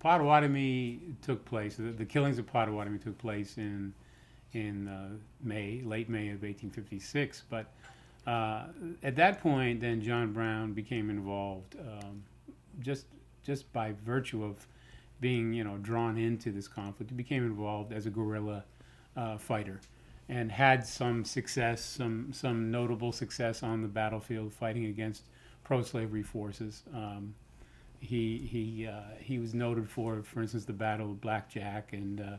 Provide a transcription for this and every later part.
Potawatomi took place. The killings of Potawatomi took place in late May of 1856. But at that point, then John Brown became involved, just just by virtue of being drawn into this conflict. He became involved as a guerrilla fighter, and had some success, some notable success on the battlefield, fighting against pro-slavery forces. He was noted for instance, the Battle of Blackjack, and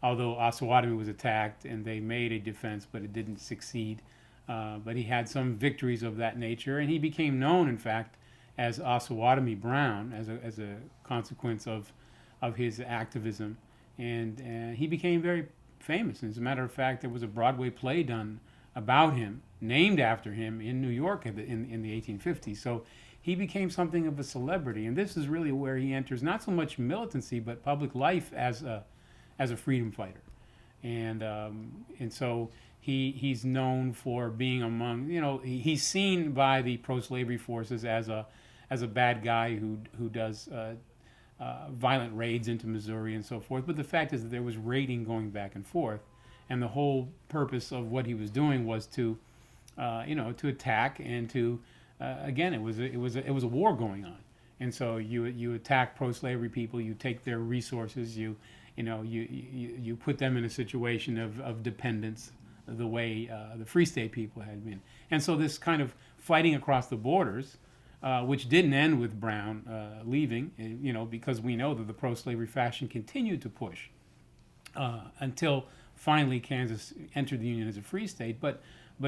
although Osawatomie was attacked and they made a defense, but it didn't succeed. But he had some victories of that nature, and he became known, in fact, as Osawatomie Brown as a consequence of his activism, and he became very famous. And as a matter of fact, there was a Broadway play done about him, named after him, in New York in the 1850s. So he became something of a celebrity, and this is really where he enters not so much militancy but public life as a freedom fighter, and so he's known for being among he's seen by the pro-slavery forces as a bad guy who does violent raids into Missouri and so forth. But the fact is that there was raiding going back and forth, and the whole purpose of what he was doing was to to attack and to again, it was a war going on, and so you attack pro-slavery people, you take their resources, you put them in a situation of dependence, the way the Free State people had been, and so this kind of fighting across the borders, which didn't end with Brown leaving, because we know that the pro-slavery faction continued to push until finally Kansas entered the Union as a free state. But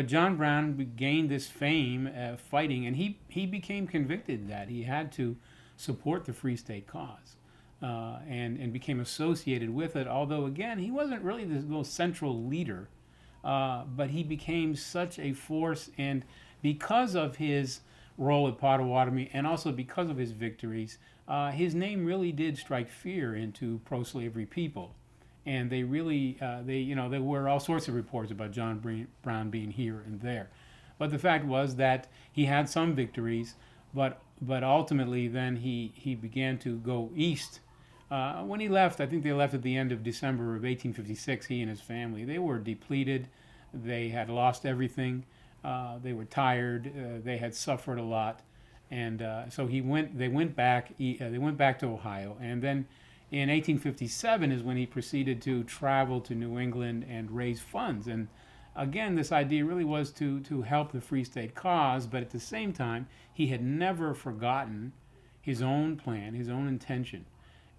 John Brown gained this fame fighting, and he became convicted that he had to support the Free State cause, and became associated with it. Although again, he wasn't really the most central leader, but he became such a force, and because of his role at Potawatomi, and also because of his victories, his name really did strike fear into pro-slavery people. And they really, there were all sorts of reports about John Brown being here and there. But the fact was that he had some victories, but ultimately then he began to go east. When he left, I think they left at the end of December of 1856, he and his family. They were depleted. They had lost everything. They were tired. They had suffered a lot. And so they went back to Ohio. And then in 1857 is when he proceeded to travel to New England and raise funds. And again, this idea really was to help the Free State cause, but at the same time, he had never forgotten his own plan, his own intention.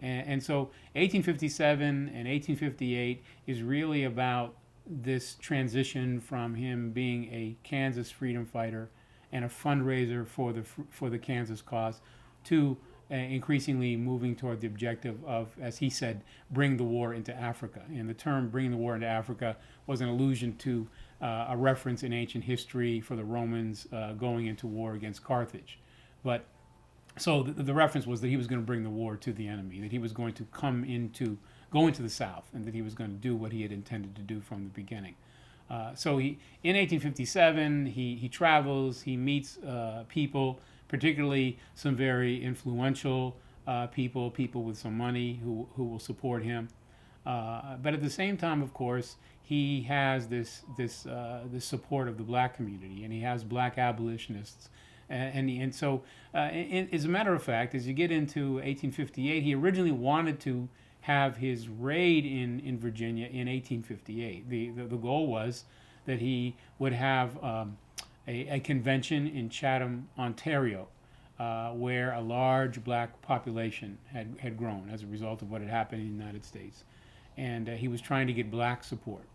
And so 1857 and 1858 is really about this transition from him being a Kansas freedom fighter and a fundraiser for the Kansas cause to increasingly moving toward the objective of, as he said, bring the war into Africa. And the term bring the war into Africa was an allusion to a reference in ancient history for the Romans going into war against Carthage. But so the reference was that he was going to bring the war to the enemy, that he was going to go into the South, and that he was going to do what he had intended to do from the beginning. So in 1857, he travels, he meets people, particularly some very influential people with some money who will support him. But at the same time, of course, he has this support of the black community, and he has black abolitionists. And so, as a matter of fact, as you get into 1858, he originally wanted to have his raid in Virginia in 1858. The goal was that he would have a convention in Chatham, Ontario, where a large black population had grown as a result of what had happened in the United States. And he was trying to get black support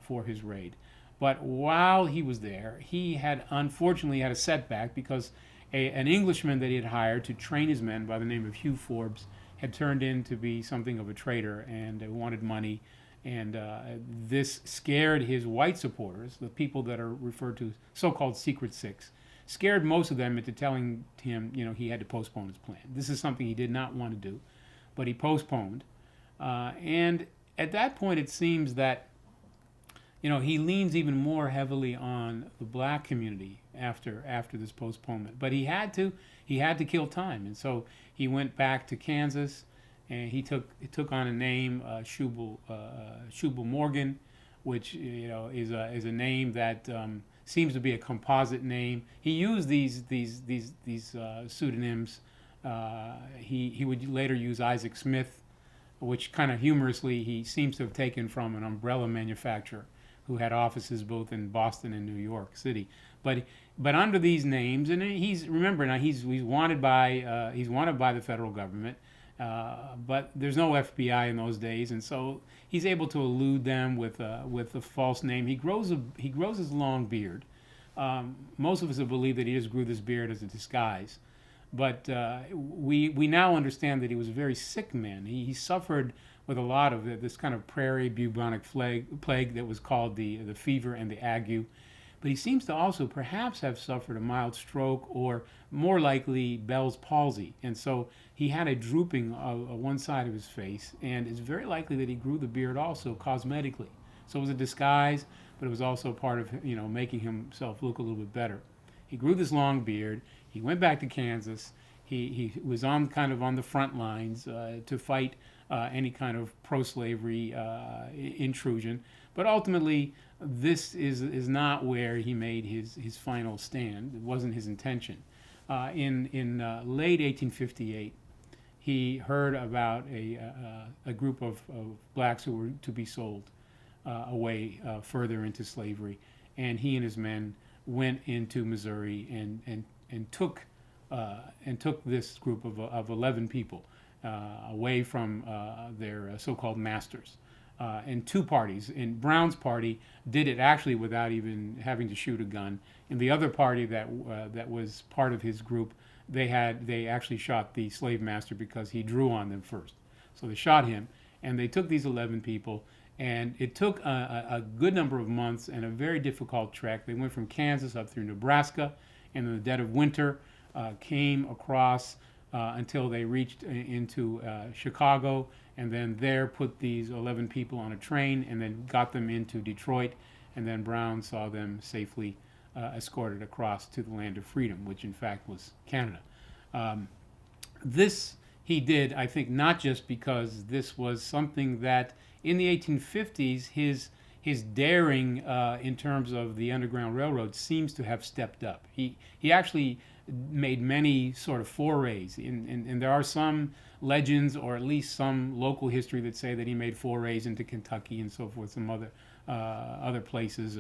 for his raid. But while he was there, he had unfortunately had a setback because an Englishman that he had hired to train his men by the name of Hugh Forbes had turned in to be something of a traitor and wanted money. And this scared his white supporters, the people that are referred to so-called Secret Six, scared most of them into telling him, he had to postpone his plan. This is something he did not want to do, but he postponed. And at that point, it seems that, he leans even more heavily on the black community after this postponement. But he had to kill time, and so he went back to Kansas, and it took on a name, Shubal Morgan, which is a name that seems to be a composite name. He used these pseudonyms. He would later use Isaac Smith, which kind of humorously he seems to have taken from an umbrella manufacturer who had offices both in Boston and New York City. But under these names, and he's remember now he's wanted by the federal government, but there's no FBI in those days, and so he's able to elude them with a false name. He grows his long beard. Most of us have believed that he just grew this beard as a disguise. But we now understand that he was a very sick man. He suffered with a lot of this kind of prairie bubonic plague that was called the fever and the ague. But he seems to also perhaps have suffered a mild stroke, or more likely Bell's palsy. And so he had a drooping of one side of his face, and it's very likely that he grew the beard also cosmetically. So it was a disguise, but it was also part of making himself look a little bit better. He grew this long beard. He went back to Kansas. He was on the front lines to fight any kind of pro-slavery intrusion. But ultimately, this is not where he made his final stand. It wasn't his intention. In late 1858, he heard about a group of blacks who were to be sold away further into slavery, and he and his men went into Missouri and took this group of 11 people away from their so-called masters. And two parties. And Brown's party did it actually without even having to shoot a gun. And the other party that was part of his group, they actually shot the slave master because he drew on them first. So they shot him, and they took these 11 people. And it took a good number of months and a very difficult trek. They went from Kansas up through Nebraska, and in the dead of winter came across until they reached into Chicago, and then there put these 11 people on a train and then got them into Detroit, and then Brown saw them safely escorted across to the land of freedom, which in fact was Canada. This he did, I think, not just because this was something that in the 1850s his daring in terms of the Underground Railroad seems to have stepped up. He actually made many sort of forays, and there are some legends, or at least some local history, that say that he made forays into Kentucky and so forth, some other places,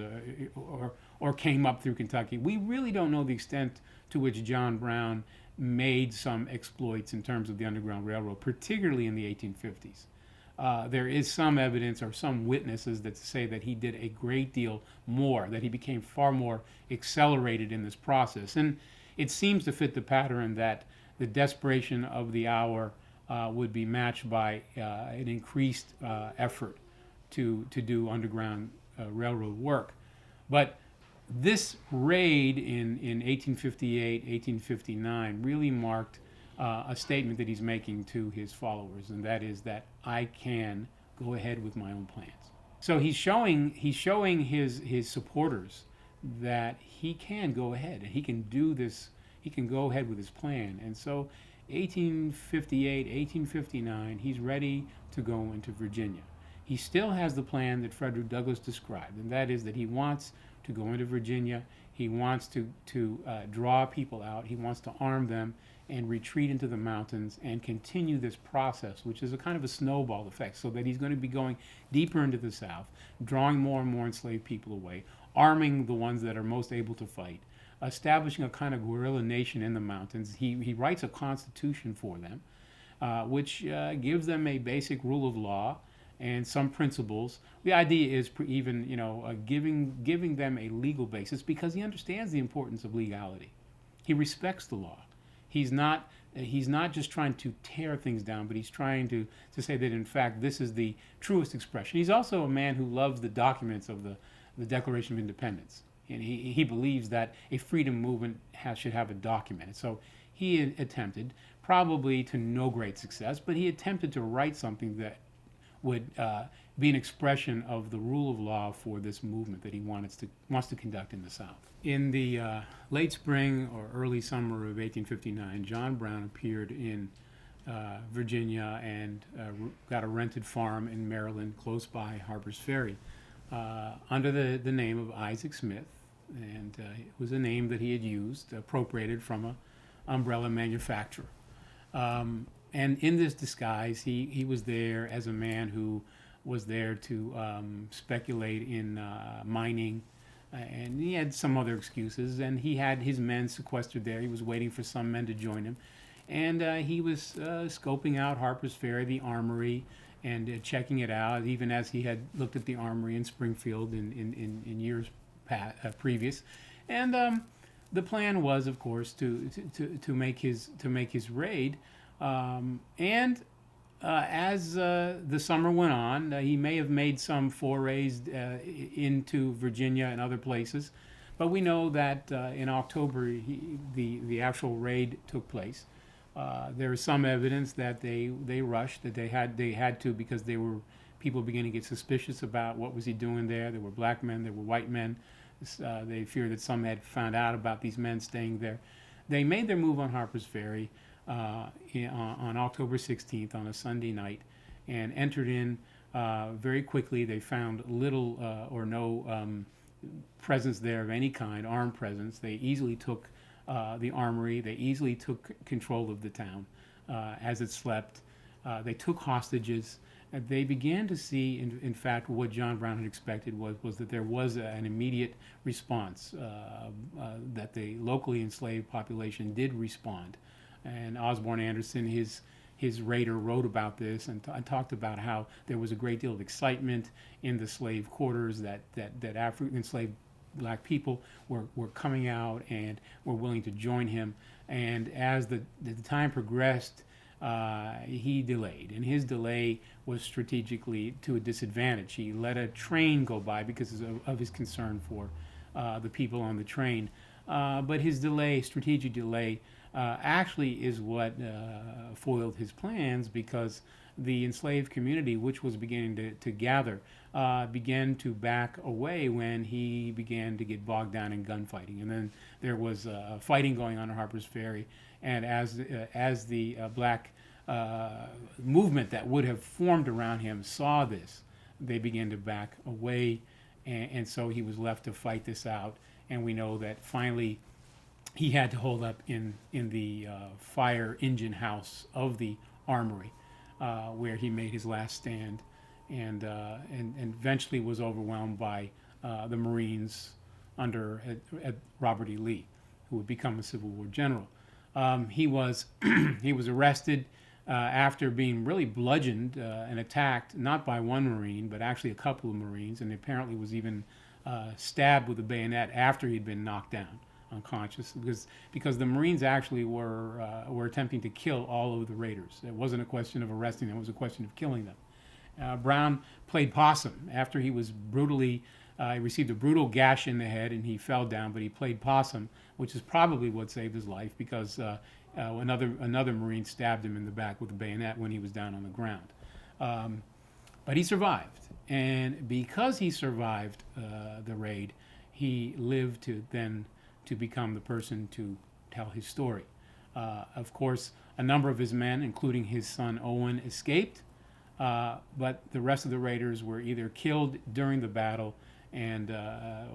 or came up through Kentucky. We really don't know the extent to which John Brown made some exploits in terms of the Underground Railroad, particularly in the 1850s. There is some evidence or some witnesses that say that he did a great deal more, that he became far more accelerated in this process. And it seems to fit the pattern that the desperation of the hour would be matched by an increased effort to do Underground Railroad work. But this raid in 1858, 1859 really marked a statement that he's making to his followers, and that is that I can go ahead with my own plans. So he's showing his supporters that he can go ahead and he can do this. He can go ahead with his plan. And so 1858, 1859, he's ready to go into Virginia. He still has the plan that Frederick Douglass described, and that is that he wants to go into Virginia. He wants to draw people out. He wants to arm them and retreat into the mountains and continue this process, which is a kind of a snowball effect, so that he's going to be going deeper into the South, drawing more and more enslaved people away, arming the ones that are most able to fight, establishing a kind of guerrilla nation in the mountains. He writes a constitution for them, which gives them a basic rule of law and some principles. The idea is even giving them a legal basis, because he understands the importance of legality. He respects the law. He's not just trying to tear things down, but he's trying to say that in fact this is the truest expression. He's also a man who loves the documents of the Declaration of Independence, and he believes that a freedom movement should have a document. And so he attempted, probably to no great success, but he attempted to write something that would be an expression of the rule of law for this movement that he wants to conduct in the South. In the late spring or early summer of 1859, John Brown appeared in Virginia, and got a rented farm in Maryland close by Harper's Ferry under the name of Isaac Smith. And it was a name that he had used, appropriated from an umbrella manufacturer. And in this disguise, he was there as a man who was there to speculate in mining, and he had some other excuses. And he had his men sequestered there. He was waiting for some men to join him, and he was scoping out Harper's Ferry, the armory, and checking it out, even as he had looked at the armory in Springfield in years previous. And the plan was, of course, to make his raid. And as the summer went on, he may have made some forays into Virginia and other places, but we know that in October the actual raid took place. There is some evidence that they rushed, that they had to, because people began to get suspicious about what was he doing there. There were black men, there were white men. They feared that some had found out about these men staying there. They made their move on Harper's Ferry on October 16th, on a Sunday night, and entered in very quickly. They found little or no presence there of any kind, armed presence. They easily took the armory. They easily took control of the town as it slept. They took hostages. They began to see, in fact, what John Brown had expected was that there was an immediate response, that the locally enslaved population did respond. And Osborne Anderson, his raider, wrote about this and talked about how there was a great deal of excitement in the slave quarters, that African enslaved black people were coming out and were willing to join him. And as the time progressed, he delayed, and his delay was strategically to a disadvantage. He let a train go by because of his concern for the people on the train. But his strategic delay, actually is what foiled his plans, because the enslaved community, which was beginning to gather, began to back away when he began to get bogged down in gunfighting. And then there was fighting going on at Harper's Ferry, and as the black movement that would have formed around him saw this, they began to back away, and so he was left to fight this out. And we know that finally he had to hold up in the fire engine house of the armory, where he made his last stand, and eventually was overwhelmed by the Marines under Robert E. Lee, who would become a Civil War general. He was arrested after being really bludgeoned and attacked, not by one Marine, but actually a couple of Marines, and apparently was even stabbed with a bayonet after he'd been knocked down unconscious, because the Marines actually were attempting to kill all of the raiders. It wasn't a question of arresting them; it was a question of killing them. Brown played possum after he was brutally. He received a brutal gash in the head and he fell down, but he played possum, which is probably what saved his life, because another Marine stabbed him in the back with a bayonet when he was down on the ground. But he survived, and because he survived the raid, he lived to become the person to tell his story. Of course, a number of his men, including his son Owen, escaped, but the rest of the raiders were either killed during the battle, and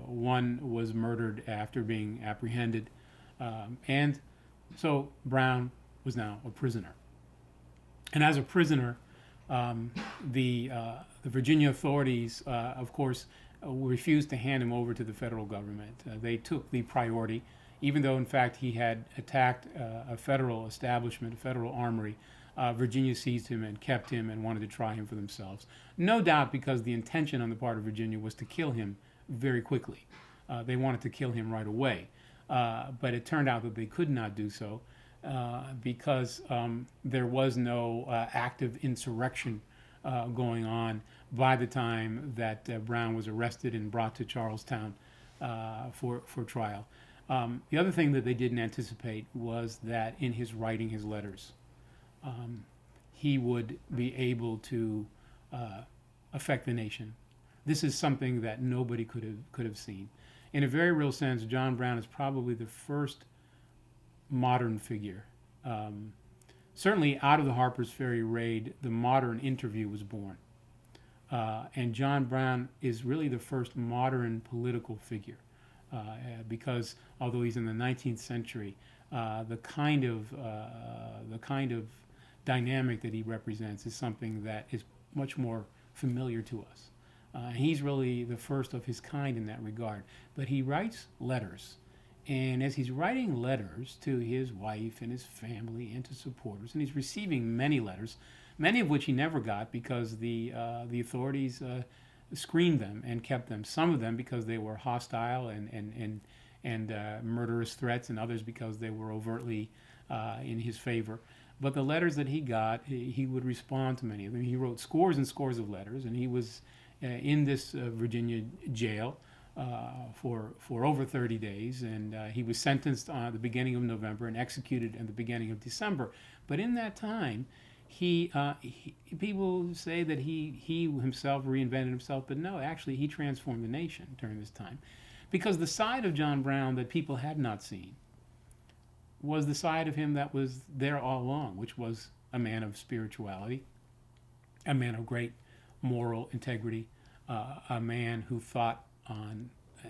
one was murdered after being apprehended. And so Brown was now a prisoner. And as a prisoner, the Virginia authorities, of course, refused to hand him over to the federal government. They took the priority, even though, in fact, he had attacked a federal establishment, a federal armory. Virginia seized him and kept him and wanted to try him for themselves. No doubt because the intention on the part of Virginia was to kill him very quickly. They wanted to kill him right away. But it turned out that they could not do so because there was no active insurrection going on by the time that Brown was arrested and brought to Charlestown for trial. The other thing that they didn't anticipate was that in his writing his letters, he would be able to affect the nation. This is something that nobody could have seen. In a very real sense, John Brown is probably the first modern figure, certainly out of the Harper's Ferry raid, the modern interview was born. And John Brown is really the first modern political figure, because although he's in the 19th century, the kind of dynamic that he represents is something that is much more familiar to us. He's really the first of his kind in that regard. But he writes letters, and as he's writing letters to his wife and his family and to supporters, and he's receiving many letters, many of which he never got because the authorities screened them and kept them. Some of them because they were hostile and murderous threats, and others because they were overtly in his favor. But the letters that he got, he would respond to many of them. He wrote scores and scores of letters, and he was in this Virginia jail for over 30 days, and he was sentenced at the beginning of November and executed at the beginning of December. But in that time, people say that he himself reinvented himself, but no, actually he transformed the nation during this time, because the side of John Brown that people had not seen was the side of him that was there all along, which was a man of spirituality, a man of great moral integrity, a man who thought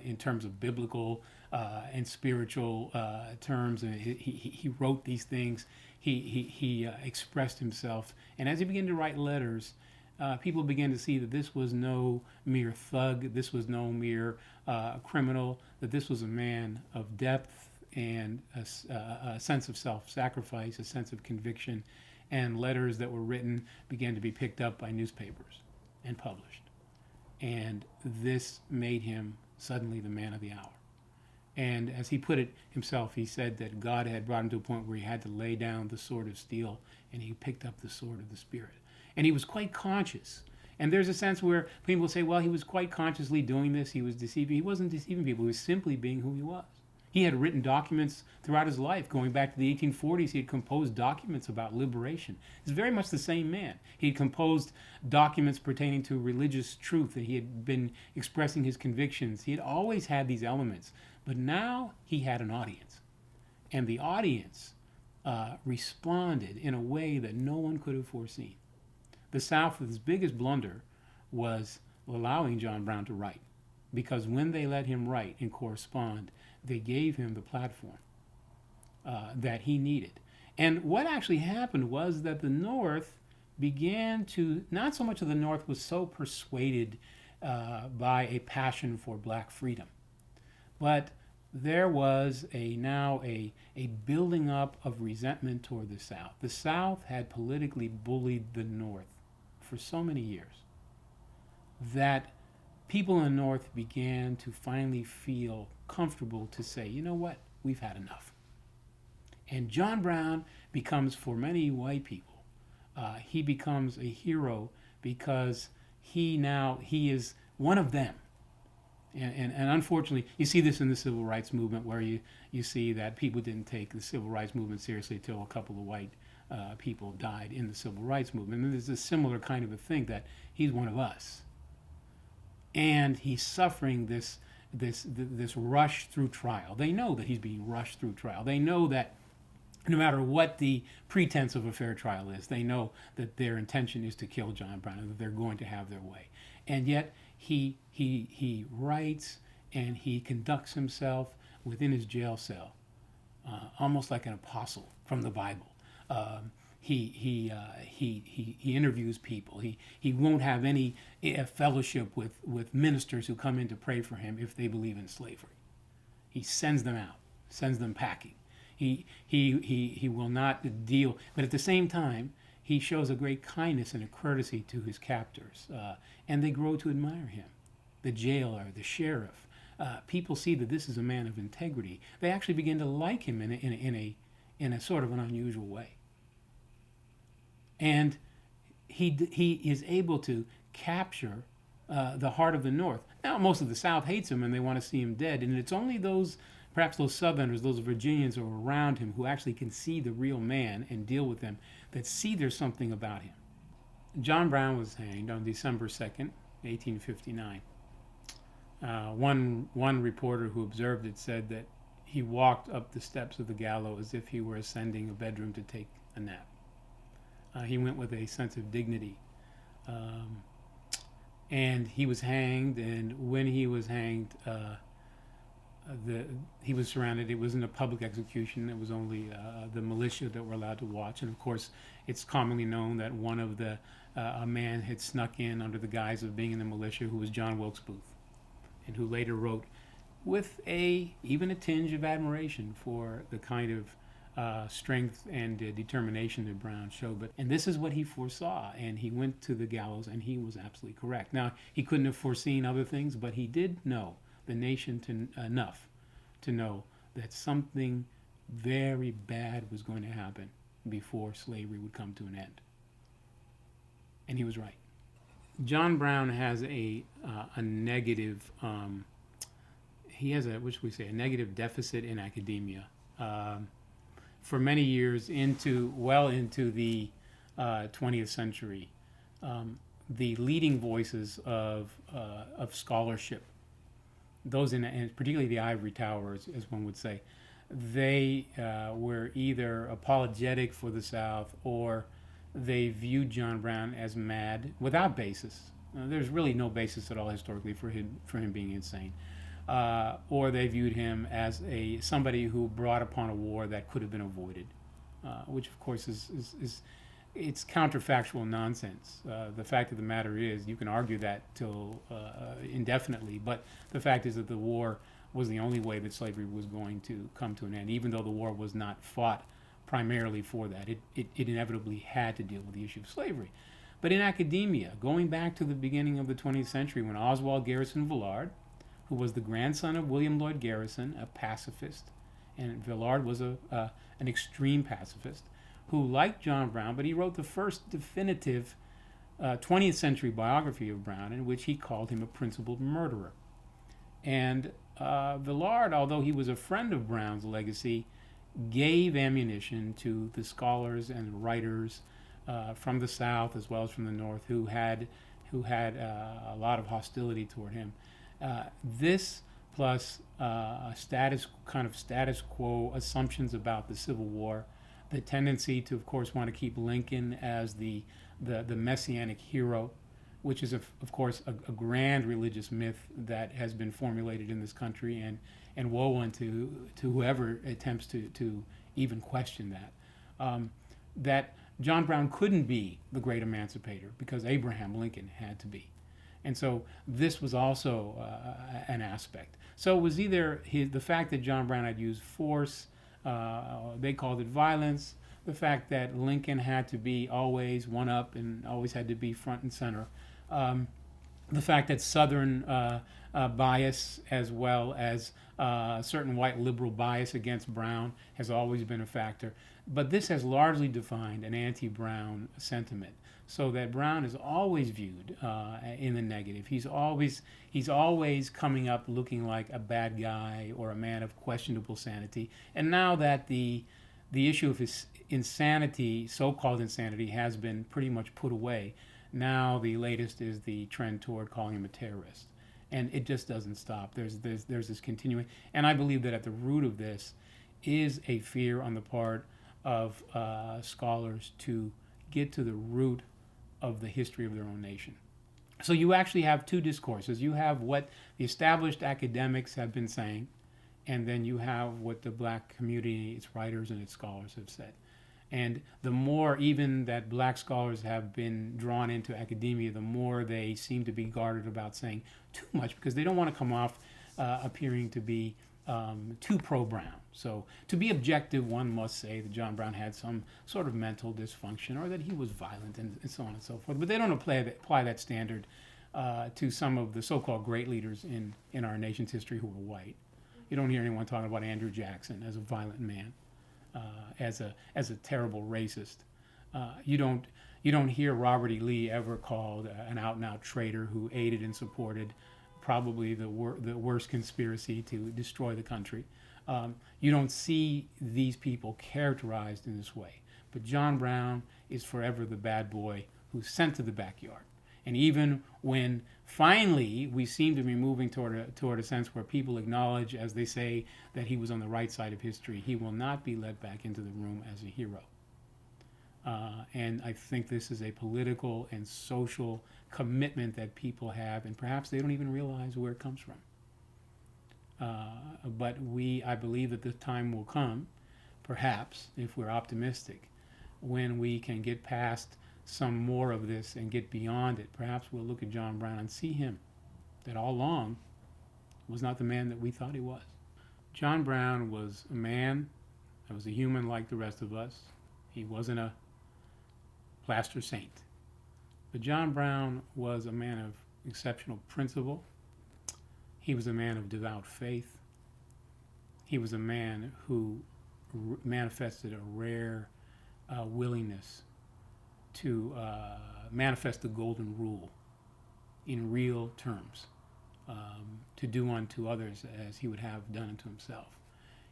in terms of biblical and spiritual terms, and he wrote these things. He expressed himself, and as he began to write letters, people began to see that this was no mere thug, this was no mere criminal, that this was a man of depth and a sense of self-sacrifice, a sense of conviction, and letters that were written began to be picked up by newspapers and published. And this made him suddenly the man of the hour. And as he put it himself, he said that God had brought him to a point where he had to lay down the sword of steel, and he picked up the sword of the Spirit. And he was quite conscious. And there's a sense where people say, well, he was quite consciously doing this, he was deceiving. He wasn't deceiving people, he was simply being who he was. He had written documents throughout his life. Going back to the 1840s, he had composed documents about liberation. He's very much the same man. He had composed documents pertaining to religious truth, and he had been expressing his convictions. He had always had these elements. But now he had an audience. And the audience responded in a way that no one could have foreseen. The South's biggest blunder was allowing John Brown to write. Because when they let him write and correspond, they gave him the platform that he needed. And what actually happened was that the North began to, not so much of the North was so persuaded by a passion for black freedom, but there was now a building up of resentment toward the South. The South had politically bullied the North for so many years that people in the North began to finally feel comfortable to say, you know what, we've had enough. And John Brown becomes, for many white people, he becomes a hero because he is one of them. And unfortunately, you see this in the civil rights movement, where you see that people didn't take the civil rights movement seriously until a couple of white people died in the civil rights movement. And there's a similar kind of a thing, that he's one of us. And he's suffering this rush through trial. They know that he's being rushed through trial. They know that no matter what the pretense of a fair trial is, they know that their intention is to kill John Brown, and that they're going to have their way. And yet he writes and he conducts himself within his jail cell, almost like an apostle from the Bible. He interviews people. He won't have any fellowship with ministers who come in to pray for him if they believe in slavery. He sends them out, sends them packing. He will not deal, but at the same time, he shows a great kindness and a courtesy to his captors, and they grow to admire him. The jailer, the sheriff, people see that this is a man of integrity. They actually begin to like him in a sort of an unusual way. And he is able to capture the heart of the North. Now, most of the South hates him and they want to see him dead, and it's only perhaps those Southerners, those Virginians who are around him, who actually can see the real man and deal with them, that see there's something about him. John Brown was hanged on December 2nd, 1859. One reporter who observed it said that he walked up the steps of the gallows as if he were ascending a bedroom to take a nap. He went with a sense of dignity. Um, and he was hanged, and when he was hanged, the he was surrounded. It wasn't a public execution. It was only the militia that were allowed to watch. And of course, it's commonly known that one of the a man had snuck in under the guise of being in the militia, who was John Wilkes Booth, and who later wrote, with even a tinge of admiration for the kind of strength and determination that Brown showed. And this is what he foresaw, and he went to the gallows, and he was absolutely correct. Now, he couldn't have foreseen other things, but he did know the nation enough to know that something very bad was going to happen before slavery would come to an end. And he was right. John Brown has a negative, he has a negative deficit in academia. For many years, well into the 20th century, the leading voices of scholarship, those and particularly the ivory towers, as one would say, they were either apologetic for the South, or they viewed John Brown as mad without basis. There's really no basis at all historically for him being insane. Or they viewed him as somebody who brought upon a war that could have been avoided, which of course is it's counterfactual nonsense. The fact of the matter is, you can argue that till indefinitely, but the fact is that the war was the only way that slavery was going to come to an end. Even though the war was not fought primarily for that, it inevitably had to deal with the issue of slavery. But in academia, going back to the beginning of the 20th century, when Oswald Garrison Villard, who was the grandson of William Lloyd Garrison, a pacifist, and Villard was an extreme pacifist, who liked John Brown, but he wrote the first definitive 20th century biography of Brown, in which he called him a principled murderer. And Villard, although he was a friend of Brown's legacy, gave ammunition to the scholars and writers from the South as well as from the North who had a lot of hostility toward him. This plus status quo assumptions about the Civil War, the tendency to, of course, want to keep Lincoln as the messianic hero, which is, of course, a grand religious myth that has been formulated in this country, and woe unto whoever attempts to even question that. That John Brown couldn't be the great emancipator because Abraham Lincoln had to be. And so this was also an aspect. So it was either the fact that John Brown had used force, they called it violence, the fact that Lincoln had to be always one up and always had to be front and center, the fact that Southern bias as well as certain white liberal bias against Brown has always been a factor. But this has largely defined an anti-Brown sentiment, so that Brown is always viewed in the negative. He's always coming up looking like a bad guy or a man of questionable sanity. And now that the issue of his insanity, so-called insanity, has been pretty much put away, now the latest is the trend toward calling him a terrorist. And it just doesn't stop. There's this continuing, and I believe that at the root of this is a fear on the part of scholars to get to the root of the history of their own nation. So you actually have two discourses. You have what the established academics have been saying, and then you have what the black community, its writers and its scholars have said. And the more even that black scholars have been drawn into academia, the more they seem to be guarded about saying too much, because they don't want to come off appearing to be too pro-Brown. So to be objective, one must say that John Brown had some sort of mental dysfunction, or that he was violent, and so on and so forth. But they don't apply that standard to some of the so-called great leaders in our nation's history who were white. You don't hear anyone talking about Andrew Jackson as a violent man, as a terrible racist. You don't hear Robert E. Lee ever called an out-and-out traitor who aided and supported probably the worst conspiracy to destroy the country. You don't see these people characterized in this way. But John Brown is forever the bad boy who's sent to the backyard. And even when finally we seem to be moving toward a sense where people acknowledge, as they say, that he was on the right side of history, he will not be let back into the room as a hero. And I think this is a political and social commitment that people have, and perhaps they don't even realize where it comes from. But I believe that the time will come, perhaps, if we're optimistic, when we can get past some more of this and get beyond it. Perhaps we'll look at John Brown and see him, that all along was not the man that we thought he was. John Brown was a man that was a human like the rest of us. He wasn't a plaster saint. But John Brown was a man of exceptional principle. He was a man of devout faith. He was a man who manifested a rare willingness to manifest the golden rule in real terms, to do unto others as he would have done unto himself.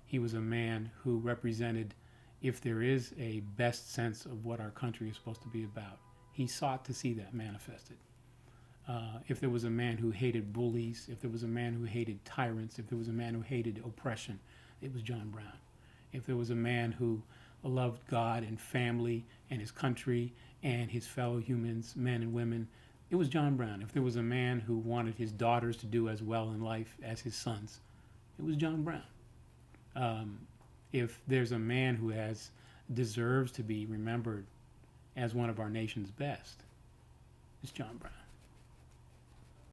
He was a man who represented, if there is a best sense of what our country is supposed to be about, he sought to see that manifested. If there was a man who hated bullies, if there was a man who hated tyrants, if there was a man who hated oppression, it was John Brown. If there was a man who loved God and family and his country and his fellow humans, men and women, it was John Brown. If there was a man who wanted his daughters to do as well in life as his sons, it was John Brown. If there's a man who deserves to be remembered as one of our nation's best, it's John Brown.